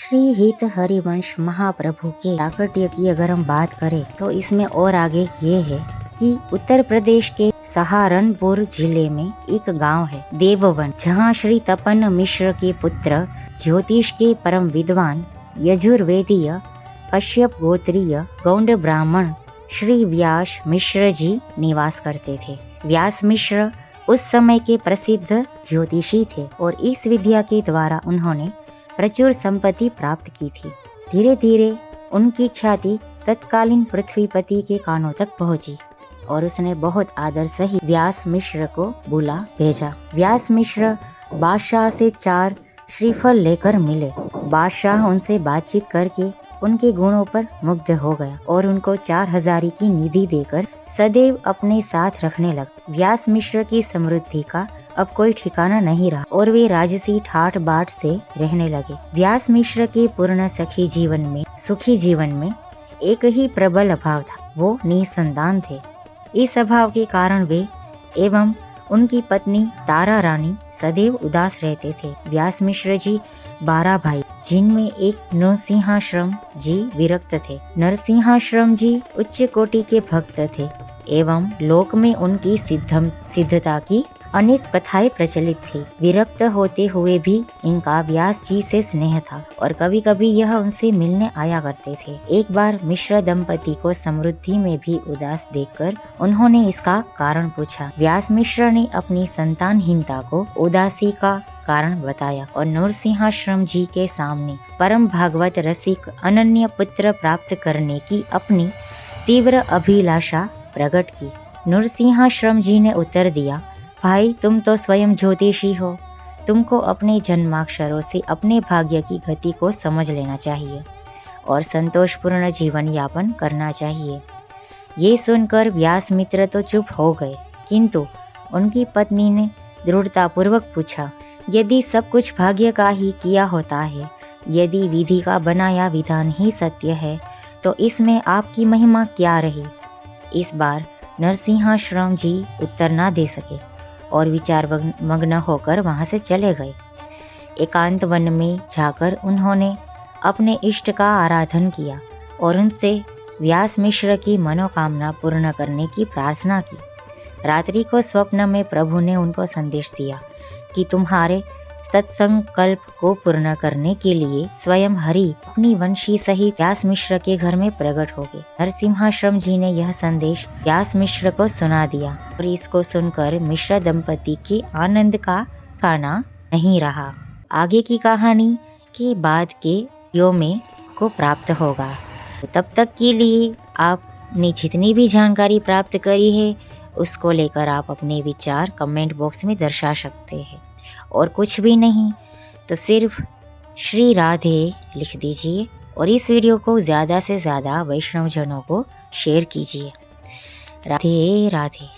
श्री हित हरिवंश महाप्रभु के प्राकट्य की अगर हम बात करें तो इसमें और आगे ये है कि उत्तर प्रदेश के सहारनपुर जिले में एक गांव है देववन, जहां श्री तपन मिश्र के पुत्र ज्योतिष के परम विद्वान यजुर्वेदीय कश्यप गोत्रीय गौंड ब्राह्मण श्री व्यास मिश्र जी निवास करते थे। व्यास मिश्र उस समय के प्रसिद्ध ज्योतिषी थे और इस विद्या के द्वारा उन्होंने प्रचुर संपत्ति प्राप्त की थी। धीरे धीरे उनकी ख्याति तत्कालीन पृथ्वीपति के कानों तक पहुंची और उसने बहुत आदर से ही व्यास मिश्र को बुला भेजा। व्यास मिश्र बादशाह से 4 श्रीफल लेकर मिले। बादशाह उनसे बातचीत करके उनके गुणों पर मुग्ध हो गया और उनको 4 हज़ारी की निधि देकर सदैव अपने साथ रखने लगा। व्यास मिश्र की समृद्धि का अब कोई ठिकाना नहीं रहा और वे राजसी ठाट बाट से रहने लगे। व्यास मिश्र के पूर्ण सुखी जीवन में एक ही प्रबल अभाव था, वो निसंतान थे। इस अभाव के कारण वे एवं उनकी पत्नी तारा रानी सदैव उदास रहते थे। व्यास मिश्र जी 12 भाई, जिनमें एक नरसिंहाश्रम जी विरक्त थे। नरसिंहाश्रम जी उच्च कोटि के भक्त थे एवं लोक में उनकी सिद्धता की अनेक कथाएं प्रचलित थी। विरक्त होते हुए भी इनका व्यास जी से स्नेह था और कभी कभी यह उनसे मिलने आया करते थे। एक बार मिश्र दंपति को समृद्धि में भी उदास देखकर उन्होंने इसका कारण पूछा। व्यास मिश्र ने अपनी संतानहीनता को उदासी का कारण बताया और नरसिंहाश्रम जी के सामने परम भागवत रसिक अनन्य पुत्र प्राप्त करने की अपनी तीव्र अभिलाषा प्रकट की। नरसिंहाश्रम जी ने उत्तर दिया, भाई तुम तो स्वयं ज्योतिषी हो, तुमको अपने जन्माक्षरों से अपने भाग्य की गति को समझ लेना चाहिए और संतोषपूर्ण जीवन यापन करना चाहिए। ये सुनकर व्यास मित्र तो चुप हो गए, किंतु उनकी पत्नी ने दृढ़तापूर्वक पूछा, यदि सब कुछ भाग्य का ही किया होता है, यदि विधि का बनाया विधान ही सत्य है, तो इसमें आपकी महिमा क्या रही? इस बार नरसिंहाश्रम जी उत्तर न दे सके और विचार मग्न होकर वहां से चले गए। एकांत वन में जाकर उन्होंने अपने इष्ट का आराधन किया और उनसे व्यास मिश्र की मनोकामना पूर्ण करने की प्रार्थना की। रात्रि को स्वप्न में प्रभु ने उनको संदेश दिया कि तुम्हारे सत्संकल्प को पूर्ण करने के लिए स्वयं हरि अपनी वंशी सहित व्यास मिश्र के घर में प्रकट हो गए। नरसिंहाश्रम जी ने यह संदेश व्यास मिश्र को सुना दिया और इसको सुनकर मिश्र दंपति के आनंद का ठिकाना नहीं रहा। आगे की कहानी के बाद के वीडियो में को प्राप्त होगा। तो तब तक के लिए आपने जितनी भी जानकारी प्राप्त करी है उसको लेकर आप अपने विचार कमेंट बॉक्स में दर्शा सकते हैं और कुछ भी नहीं तो सिर्फ श्री राधे लिख दीजिए और इस वीडियो को ज़्यादा से ज़्यादा वैष्णवजनों को शेयर कीजिए। राधे राधे।